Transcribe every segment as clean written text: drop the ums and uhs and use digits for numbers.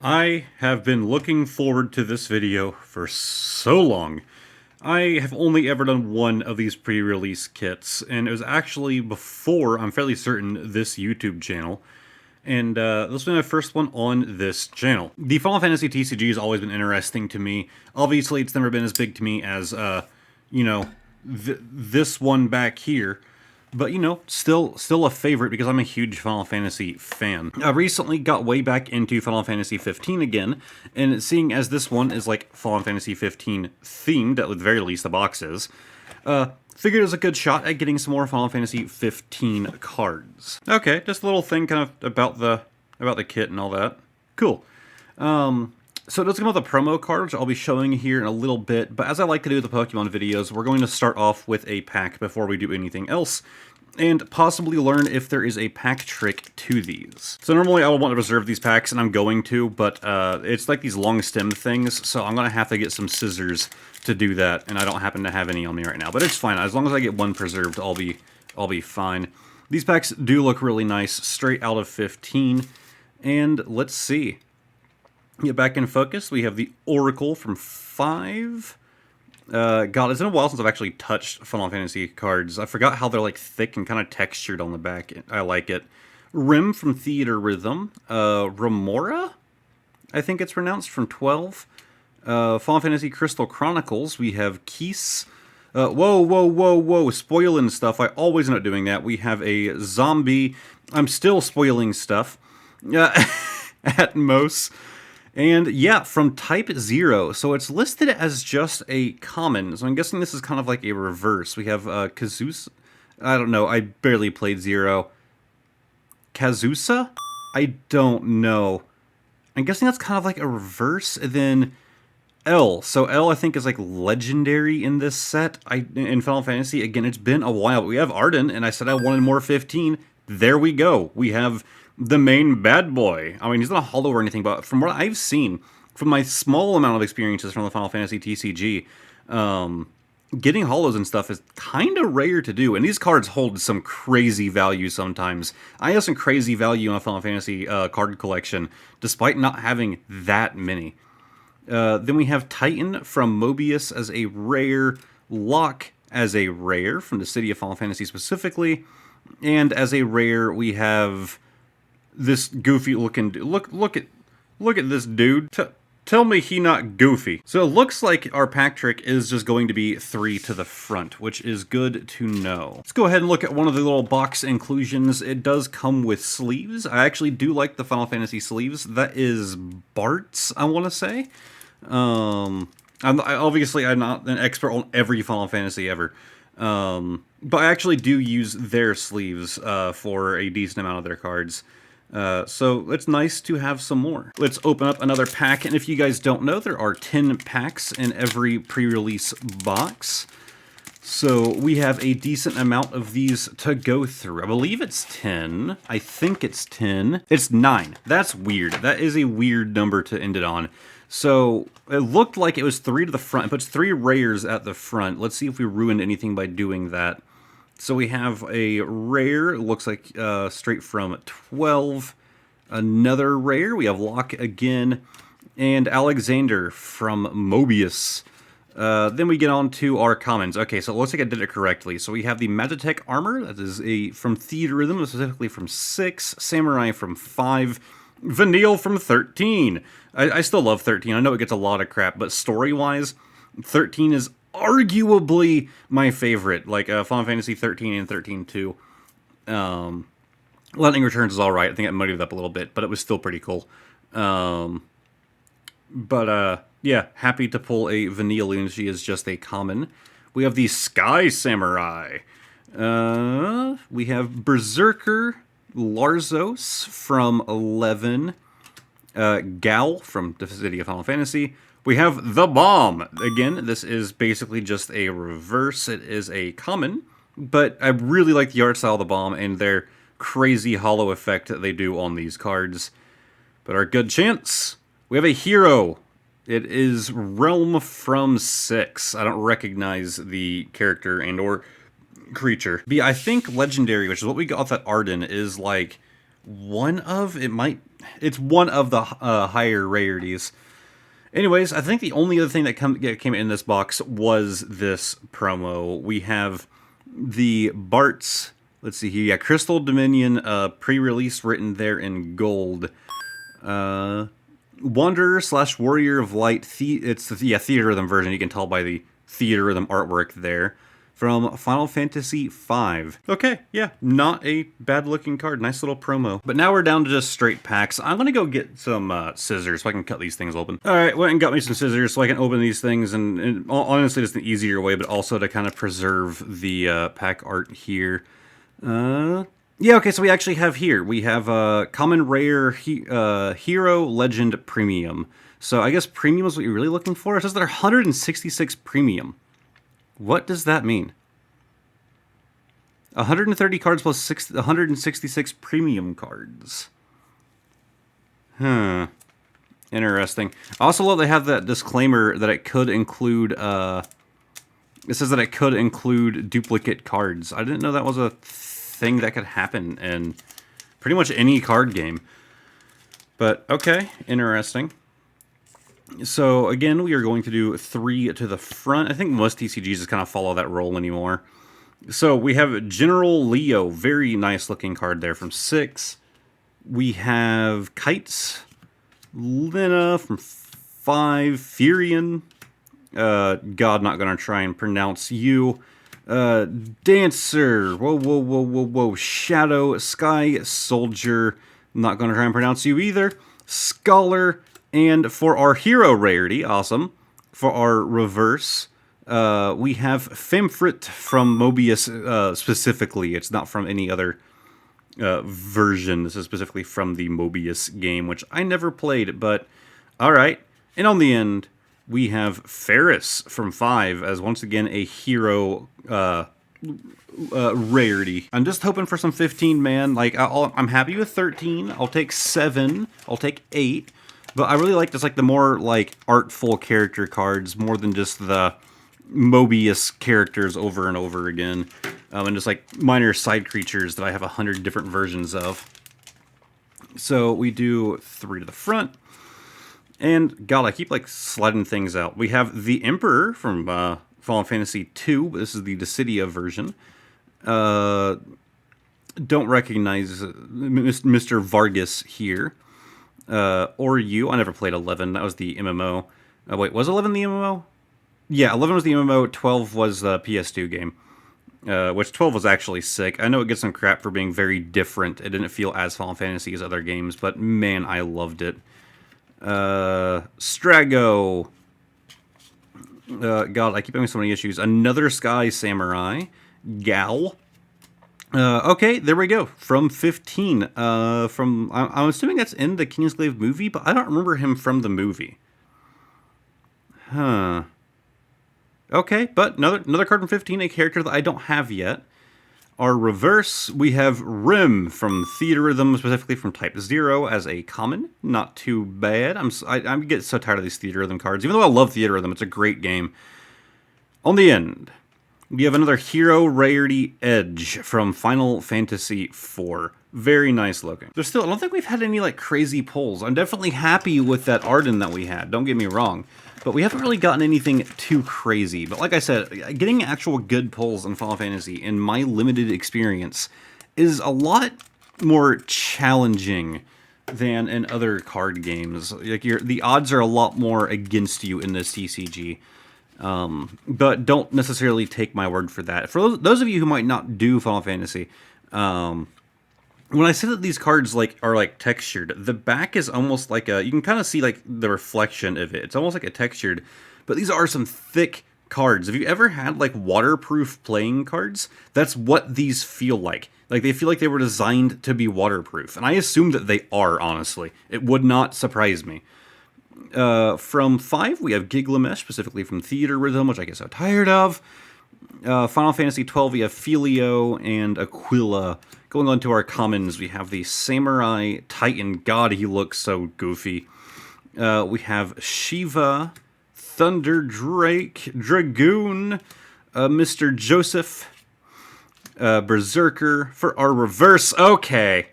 I have been looking forward to this video for so long. I have only ever done one of these pre-release kits, and it was actually before, I'm fairly certain, this YouTube channel. And this was my first one on this channel. The Final Fantasy TCG has always been interesting to me. Obviously, it's never been as big to me as, this one back here. But, still a favorite because I'm a huge Final Fantasy fan. I recently got way back into Final Fantasy 15 again, and seeing as this one is like Final Fantasy 15 themed, at the very least the box is, figured it was a good shot at getting some more Final Fantasy 15 cards. Okay, just a little thing kind of about the kit and all that. Cool. So it does come with a promo card, which I'll be showing here in a little bit, but as I like to do with the Pokemon videos, we're going to start off with a pack before we do anything else, and possibly learn if there is a pack trick to these. So normally I would want to reserve these packs, and I'm going to, but it's like these long stem things, so I'm going to have to get some scissors to do that, and I don't happen to have any on me right now, but it's fine. As long as I get one preserved, I'll be fine. These packs do look really nice, straight out of 15, and let's see. Get back in focus, we have the Oracle from 5. God, it's been a while since I've actually touched Final Fantasy cards. I forgot how they're like thick and kind of textured on the back. I like it. Rim from Theater Rhythm. Remora, I think it's pronounced, from 12. Final Fantasy Crystal Chronicles, we have Keese. Whoa, spoiling stuff. I always end up doing that. We have a zombie. I'm still spoiling stuff. Atmos. And yeah, from Type 0, so it's listed as just a common, so I'm guessing this is kind of like a reverse. We have Kazusa, I don't know, I barely played 0. Kazusa? I don't know. I'm guessing that's kind of like a reverse, and then L. So L, I think, is like legendary in this set. In Final Fantasy, again, it's been a while. We have Arden, and I said I wanted more 15. There we go. We have the main bad boy. I mean, he's not a holo or anything, but from what I've seen, from my small amount of experiences from the Final Fantasy TCG, getting holos and stuff is kind of rare to do, and these cards hold some crazy value sometimes. I have some crazy value in a Final Fantasy card collection, despite not having that many. Then we have Titan from Mobius as a rare, Locke as a rare from the City of Final Fantasy specifically, and as a rare we have this goofy looking dude. Look at this dude. Tell me he not goofy. So it looks like our pack trick is just going to be 3 to the front, which is good to know. Let's go ahead and look at one of the little box inclusions. It does come with sleeves. I actually do like the Final Fantasy sleeves. That is Bart's, I want to say. Obviously I'm not an expert on every Final Fantasy ever. But I actually do use their sleeves for a decent amount of their cards. So it's nice to have some more. Let's open up another pack, and if you guys don't know, there are 10 packs in every pre-release box. So we have a decent amount of these to go through. I believe it's 10. I think it's 10. It's 9. That's weird. That is a weird number to end it on. So it looked like it was 3 to the front. It puts 3 rares at the front. Let's see if we ruined anything by doing that. So we have a rare, it looks like straight from 12. Another rare, we have Locke again, and Alexander from Mobius. Then we get on to our commons. Okay, so it looks like I did it correctly. So we have the Magitech Armor, that is from Theater Rhythm, specifically from 6. Samurai from 5. Vanille from 13. I still love 13. I know it gets a lot of crap, but story-wise, 13 is arguably my favorite, like Final Fantasy 13 and 13-2. Lightning Returns is alright. I think it muddied it up a little bit, but it was still pretty cool. Yeah, happy to pull a Vanilla, and she is just a common. We have the Sky Samurai. We have Berserker Larzos from 11. Gal from the City of Final Fantasy. We have the Bomb. Again, this is basically just a reverse. It is a common, but I really like the art style of the Bomb and their crazy hollow effect that they do on these cards. But our good chance, we have a hero. It is Realm from 6. I don't recognize the character and or creature. But yeah, I think Legendary, which is what we got off at Arden, is like it's one of the higher rarities. Anyways, I think the only other thing that came in this box was this promo. We have the Bart's, let's see here, yeah, Crystal Dominion pre-release written there in gold. Wanderer / Warrior of Light, it's the Theatrhythm version, you can tell by the Theatrhythm artwork there. From Final Fantasy V. Okay, yeah, not a bad looking card. Nice little promo. But now we're down to just straight packs. I'm gonna go get some scissors so I can cut these things open. Alright, went and got me some scissors so I can open these things, and honestly it's an easier way, but also to kind of preserve the pack art here. Yeah, okay, so we actually have here, we have Common Rare Hero Legend Premium. So I guess Premium is what you're really looking for? It says they're 166 Premium. What does that mean? 130 cards plus 166 premium cards. Huh. Interesting. I also love they have that disclaimer that it could include, it says that it could include duplicate cards. I didn't know that was a thing that could happen in pretty much any card game. But, okay, interesting. So, again, we are going to do 3 to the front. I think most TCGs just kind of follow that role anymore. So, we have General Leo. Very nice looking card there from 6. We have Kites. Lena from 5. Furion. God, not going to try and pronounce you. Dancer. Whoa. Shadow. Sky Soldier. Not going to try and pronounce you either. Scholar. And for our hero rarity, awesome, for our reverse, we have Famfrit from Mobius specifically. It's not from any other version. This is specifically from the Mobius game, which I never played, but alright. And on the end, we have Ferris from 5 as once again a hero rarity. I'm just hoping for some 15, man. Like, I'm happy with 13. I'll take 7. I'll take 8. But I really like just like the more like artful character cards, more than just the Mobius characters over and over again, and just like minor side creatures that I have 100 different versions of. So we do 3 to the front, and God, I keep like sliding things out. We have the Emperor from Final Fantasy II. This is the Dissidia version. Don't recognize Mr. Vargas here. Or you. I never played 11. That was the MMO. Wait, was 11 the MMO? Yeah, 11 was the MMO. 12 was the PS2 game. Which 12 was actually sick. I know it gets some crap for being very different. It didn't feel as Final Fantasy as other games, but man, I loved it. Strago. God, I keep having so many issues. Another Sky Samurai. Gal. Okay, there we go. From 15. I'm assuming that's in the Kingsglaive movie, but I don't remember him from the movie. Huh. Okay, but another card from 15, a character that I don't have yet. Our reverse, we have Rim from Theatrhythm, specifically from Type 0 as a common. Not too bad. I get so tired of these Theatrhythm cards. Even though I love Theatrhythm, it's a great game. On the end, we have another Hero Rarity Edge from Final Fantasy IV. Very nice looking. I don't think we've had any like crazy pulls. I'm definitely happy with that Arden that we had, don't get me wrong. But we haven't really gotten anything too crazy. But like I said, getting actual good pulls in Final Fantasy, in my limited experience, is a lot more challenging than in other card games. Like the odds are a lot more against you in this TCG. But don't necessarily take my word for that. For those of you who might not do Final Fantasy, when I say that these cards are textured, the back is almost like you can kind of see like the reflection of it. It's almost like a textured, but these are some thick cards. Have you ever had like waterproof playing cards? That's what these feel like. Like they feel like they were designed to be waterproof, and I assume that they are. Honestly, it would not surprise me. From 5, we have Giglamesh, specifically from Theatrhythm, which I get so tired of. Final Fantasy 12, we have Filio and Aquila. Going on to our commons, we have the Samurai Titan. God, he looks so goofy. We have Shiva, Thunder Drake, Dragoon, Mr. Joseph, Berserker. For our reverse, okay.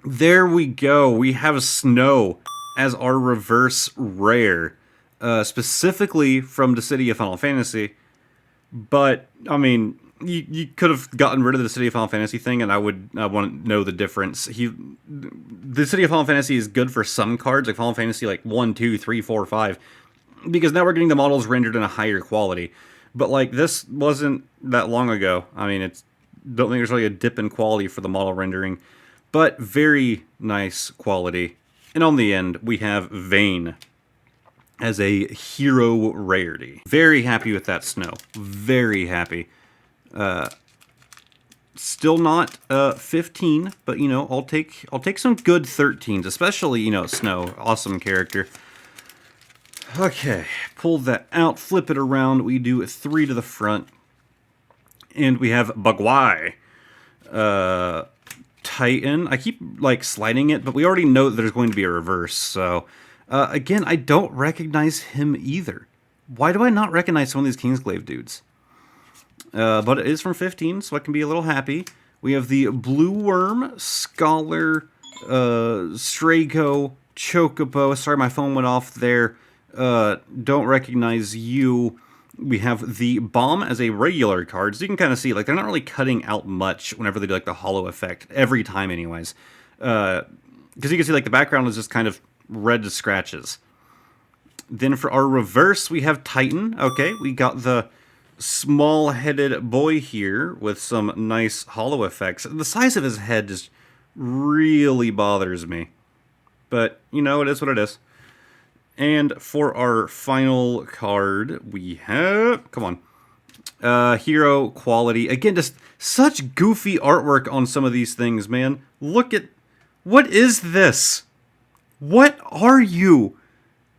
There we go. We have Snow as our reverse rare, specifically from the City of Final Fantasy. But I mean, you could have gotten rid of the City of Final Fantasy thing, and I want to know the difference. The City of Final Fantasy is good for some cards, like Final Fantasy like 1, 2, 3, 4, 5, because now we're getting the models rendered in a higher quality. But like this wasn't that long ago. I mean, it's don't think there's really a dip in quality for the model rendering, but very nice quality. And on the end, we have Vayne as a hero rarity. Very happy with that Snow. Very happy. Still not 15, but you know, I'll take some good 13s, especially, you know, Snow. Awesome character. Okay, pull that out, flip it around. We do 3 to the front. And we have Bagwai. Titan. I keep like sliding it, but we already know that there's going to be a reverse. So again, I don't recognize him either. Why do I not recognize some of these Kingsglaive dudes? But it is from 15, so I can be a little happy. We have the Blue Worm, Scholar, Strago, Chocobo. Sorry, my phone went off there. Don't recognize you. We have the Bomb as a regular card, so you can kind of see, like, they're not really cutting out much whenever they do, like, the hollow effect, every time anyways. Because you can see, like, the background is just kind of red scratches. Then for our reverse, we have Titan. Okay, we got the small-headed boy here with some nice hollow effects. The size of his head just really bothers me. But, you know, it is what it is. And for our final card, we have... Come on. Hero quality. Again, just such goofy artwork on some of these things, man. Look at... What is this? What are you?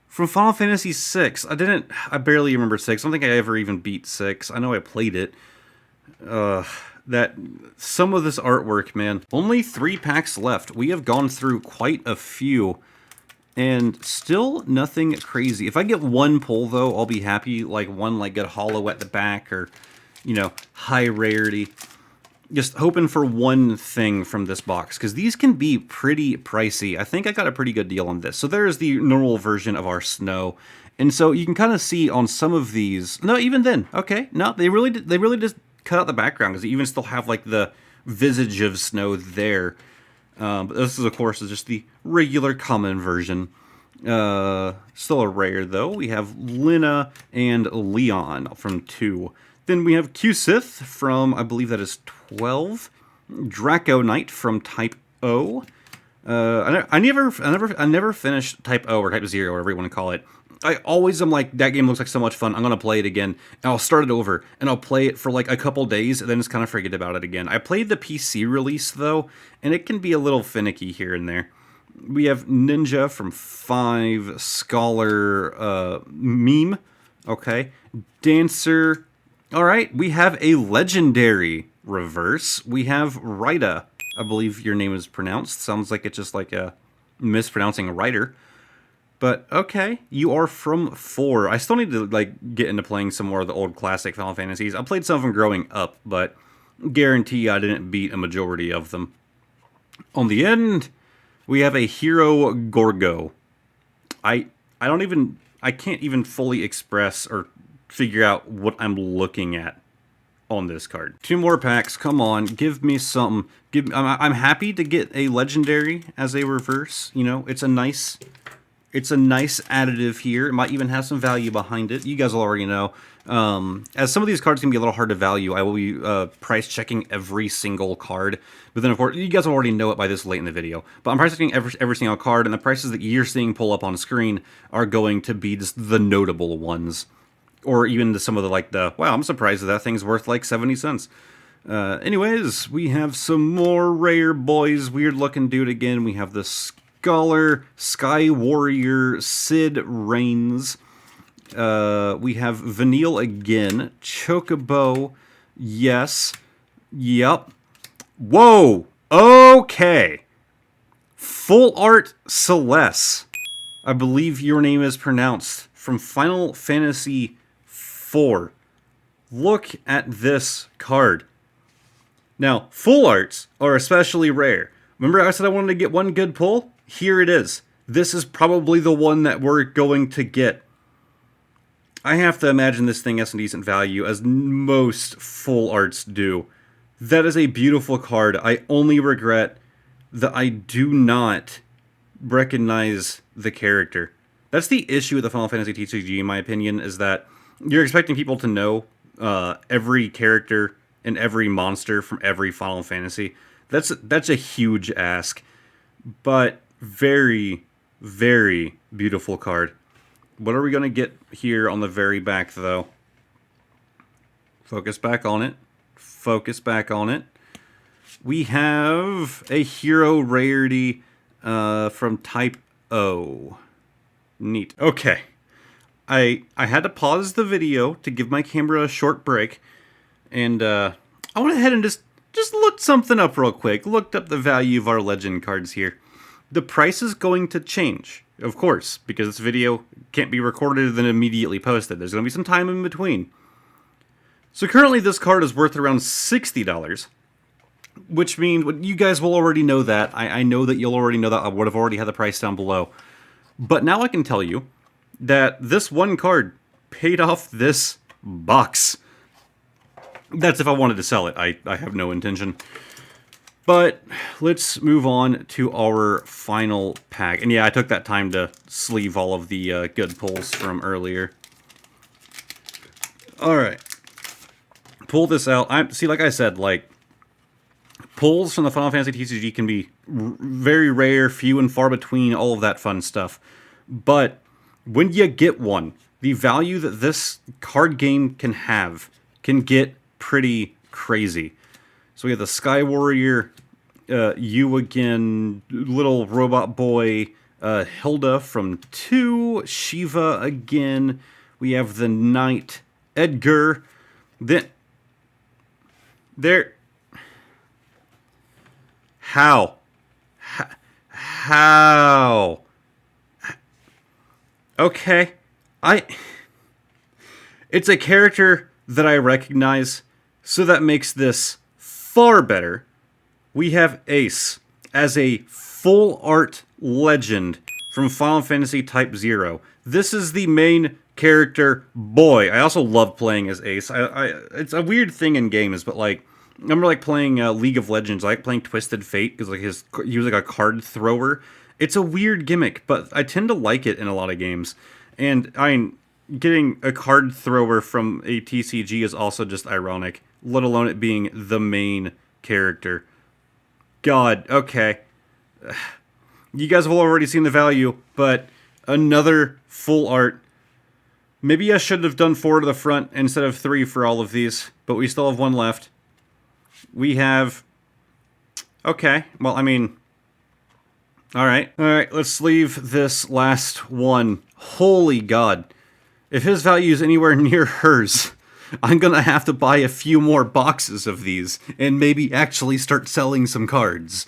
From Final Fantasy VI. I barely remember 6. I don't think I ever even beat 6. I know I played it. Some of this artwork, man. Only 3 packs left. We have gone through quite a few. And still nothing crazy. If I get one pull, though, I'll be happy. Like one like good hollow at the back or, you know, high rarity. Just hoping for one thing from this box, because these can be pretty pricey. I think I got a pretty good deal on this. So there's the normal version of our Snow. And so you can kind of see on some of these... No, even then. Okay. No, they really just cut out the background, because they even still have like the visage of Snow there. But this is, of course, just the regular common version. Still a rare, though. We have Lina and Leon from 2. Then we have Q-Sith from, I believe that is 12. Draco Knight from Type O. I never finished Type O or Type 0, whatever you want to call it. I always am like, that game looks like so much fun, I'm going to play it again, and I'll start it over, and I'll play it for like a couple days, and then just kind of forget about it again. I played the PC release, though, and it can be a little finicky here and there. We have Ninja from 5, Scholar, Meme, okay, Dancer, alright, we have a legendary reverse. We have Rita, I believe your name is pronounced, sounds like it's just like a mispronouncing a writer. But, okay, you are from 4. I still need to, like, get into playing some more of the old classic Final Fantasies. I played some of them growing up, but guarantee I didn't beat a majority of them. On the end, we have a Hero Gorgo. I can't even fully express or figure out what I'm looking at on this card. 2 more packs, come on, give me something. I'm happy to get a legendary as a reverse, you know, it's a nice additive here. It might even have some value behind it. You guys will already know. As some of these cards can be a little hard to value, I will be price checking every single card. But then, of course, you guys will already know it by this late in the video. But I'm price checking every single card, and the prices that you're seeing pull up on screen are going to be just the notable ones. Or even some of wow, I'm surprised that thing's worth like 70 cents. Anyways, we have some more rare boys. Weird looking dude again. We have this Scholar, Sky Warrior, Sid Reigns. We have Vanille again. Chocobo. Yes. Yep. Whoa. Okay. Full Art Celeste. I believe your name is pronounced. From Final Fantasy IV. Look at this card. Now, full arts are especially rare. Remember I said I wanted to get one good pull? Here it is. This is probably the one that we're going to get. I have to imagine this thing has some decent value, as most full arts do. That is a beautiful card. I only regret that I do not recognize the character. That's the issue with the Final Fantasy TCG, in my opinion, is that you're expecting people to know every character and every monster from every Final Fantasy. That's a huge ask, but very, very beautiful card. What are we going to get here on the very back, though? Focus back on it. Focus back on it. We have a hero rarity from Type O. Neat. Okay. I had to pause the video to give my camera a short break, and I went ahead and just looked something up real quick. Looked up the value of our legend cards here. The price is going to change, of course, because this video can't be recorded and then immediately posted. There's going to be some time in between. So currently this card is worth around $60, which means you guys will already know that. I know that you'll already know that. I would have already had the price down below. But now I can tell you that this one card paid off this box. That's if I wanted to sell it. I have no intention. But let's move on to our final pack. And yeah, I took that time to sleeve all of the good pulls from earlier. Alright. Pull this out. See, like I said, like, pulls from the Final Fantasy TCG can be very rare, few and far between, all of that fun stuff. But when you get one, the value that this card game can have can get pretty crazy. So we have the Sky Warrior, you again, little robot boy, Hilda from 2, Shiva again. We have the Knight, Edgar. Then there. How? How? Okay, it's a character that I recognize, so that makes this far better. We have Ace as a full art legend from Final Fantasy Type 0. This is the main character boy. I also love playing as Ace. It's a weird thing in games, but like, I remember like playing League of Legends. I like playing Twisted Fate because like he was like a card thrower. It's a weird gimmick, but I tend to like it in a lot of games. And I mean, getting a card thrower from a TCG is also just ironic, let alone it being the main character. God, okay. You guys have already seen the value, but another full art. Maybe I should have done 4 to the front instead of 3 for all of these, but we still have one left. We have... Okay, well, I mean... Alright, let's leave this last one. Holy God. If his value is anywhere near hers, I'm gonna have to buy a few more boxes of these, and maybe actually start selling some cards.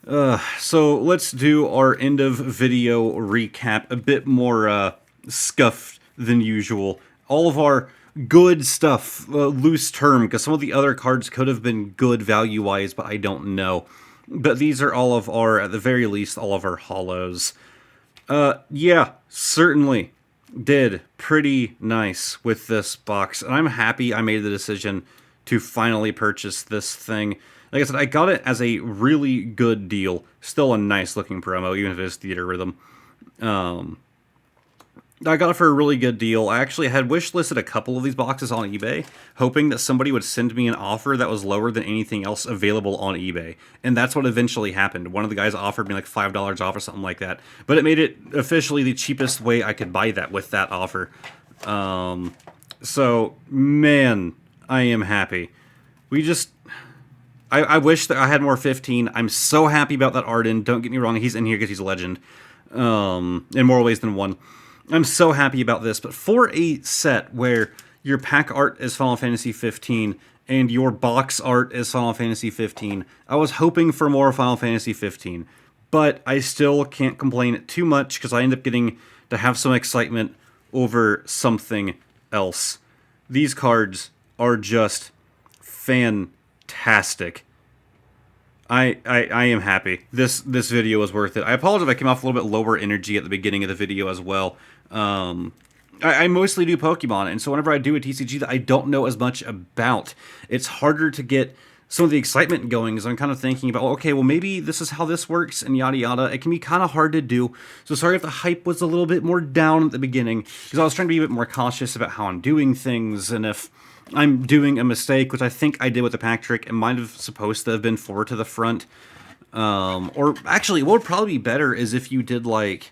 So let's do our end of video recap, a bit more scuffed than usual. All of our good stuff, loose term, because some of the other cards could have been good value-wise, but I don't know. But these are all of our, at the very least, all of our holos. Yeah, certainly did pretty nice with this box. And I'm happy I made the decision to finally purchase this thing. Like I said, I got it as a really good deal. Still a nice looking promo, even if it is theater rhythm. I got it for a really good deal. I actually had wishlisted a couple of these boxes on eBay, hoping that somebody would send me an offer that was lower than anything else available on eBay. And that's what eventually happened. One of the guys offered me like $5 off or something like that. But it made it officially the cheapest way I could buy that with that offer. So, man, I am happy. I wish that I had more 15. I'm so happy about that Arden. Don't get me wrong, he's in here because he's a legend. In more ways than one. I'm so happy about this, but for a set where your pack art is Final Fantasy 15 and your box art is Final Fantasy 15, I was hoping for more Final Fantasy 15, but I still can't complain too much because I end up getting to have some excitement over something else. These cards are just fantastic. I am happy. This video was worth it. I apologize if I came off a little bit lower energy at the beginning of the video as well. I mostly do Pokemon, and so whenever I do a TCG that I don't know as much about, it's harder to get some of the excitement going, because I'm kind of thinking about, okay, well, maybe this is how this works, and yada yada. It can be kind of hard to do, so sorry if the hype was a little bit more down at the beginning, because I was trying to be a bit more cautious about how I'm doing things, and if I'm doing a mistake, which I think I did with the pack trick, it might have supposed to have been forward to the front. Or actually, what would probably be better is if you did, like,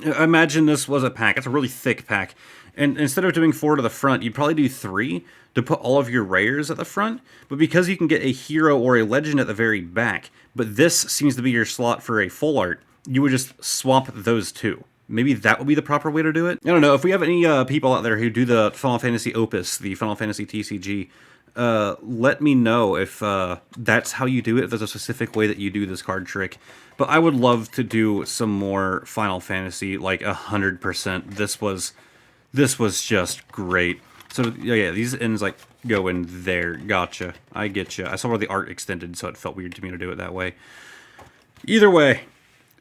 imagine this was a pack. It's a really thick pack. And instead of doing 4 to the front, you'd probably do 3 to put all of your rares at the front. But because you can get a hero or a legend at the very back, but this seems to be your slot for a full art, you would just swap those two. Maybe that would be the proper way to do it. I don't know. If we have any people out there who do the Final Fantasy Opus, the Final Fantasy TCG, let me know if that's how you do it, if there's a specific way that you do this card trick. But I would love to do some more Final Fantasy, like 100%. This was just great. So yeah, these ends like go in there. Gotcha. I get you. I saw where the art extended, so it felt weird to me to do it that way. Either way,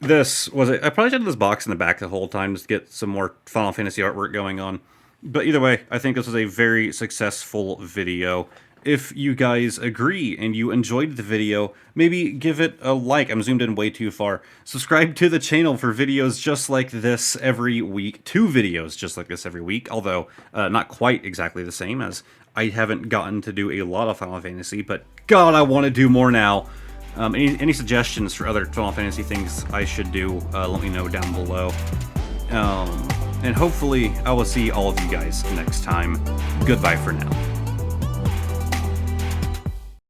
this was I probably should have this box in the back the whole time just to get some more Final Fantasy artwork going on. But either way, I think this was a very successful video. If you guys agree and you enjoyed the video, maybe give it a like. I'm zoomed in way too far. Subscribe to the channel for videos just like this every week. 2 videos just like this every week, although not quite exactly the same, as I haven't gotten to do a lot of Final Fantasy, but God, I want to do more now. Any suggestions for other Final Fantasy things I should do, let me know down below. And hopefully I will see all of you guys next time. Goodbye for now.